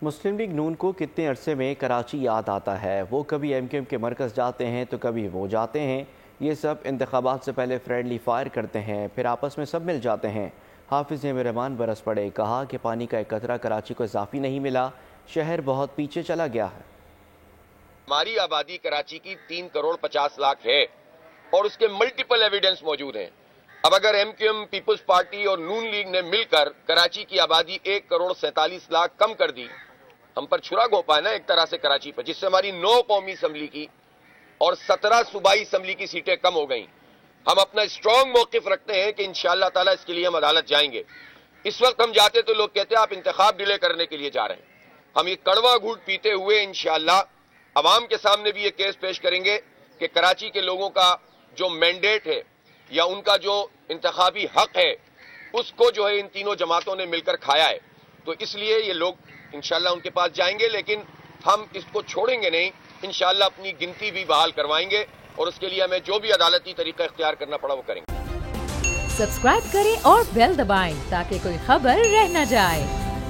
مسلم league نون کو کتنے عرصے میں کراچی یاد آتا ہے۔ وہ کبھی ایم کیو ایم کے مرکز جاتے ہیں تو کبھی وہ جاتے ہیں۔ یہ سب انتخابات سے پہلے فرینڈلی فائر کرتے ہیں، پھر آپس میں سب مل جاتے ہیں۔ حافظ نعیم الرحمان برس پڑے، کہا کہ پانی کا ایک قطرہ کراچی کو اضافی نہیں ملا، شہر بہت پیچھے چلا گیا ہے۔ ہماری آبادی کراچی کی 3 کروڑ 50 لاکھ ہے اور اس کے ملٹیپل ایویڈنس موجود ہیں۔ اب اگر M Q M, Peoples Party اور نون لیگ نے مل کر کراچی کی آبادی 1 کروڑ 47 لاکھ کم کر دی، ہم پر چھرا گھونپا ہے نا ایک طرح سے کراچی پر، جس سے ہماری 9 قومی اسمبلی کی اور 17 صوبائی اسمبلی کی سیٹیں کم ہو گئیں۔ ہم اپنا اسٹرانگ موقف رکھتے ہیں کہ انشاءاللہ تعالیٰ اس کے لیے ہم عدالت جائیں گے۔ اس وقت ہم جاتے تو لوگ کہتے ہیں آپ انتخاب ڈیلے کرنے کے لیے جا رہے ہیں۔ ہم یہ کڑوا گھونٹ پیتے ہوئے انشاءاللہ عوام کے سامنے بھی یہ کیس پیش کریں گے کہ کراچی کے لوگوں کا جو مینڈیٹ ہے یا ان کا جو انتخابی حق ہے اس کو جو ہے ان تینوں جماعتوں نے مل کر کھایا ہے۔ تو اس لیے یہ لوگ انشاءاللہ ان کے پاس جائیں گے، لیکن ہم اس کو چھوڑیں گے نہیں، انشاءاللہ اپنی گنتی بھی بحال کروائیں گے اور اس کے لیے ہمیں جو بھی عدالتی طریقہ اختیار کرنا پڑا وہ کریں گے۔ سبسکرائب کریں اور بیل دبائیں تاکہ کوئی خبر رہ نہ جائے۔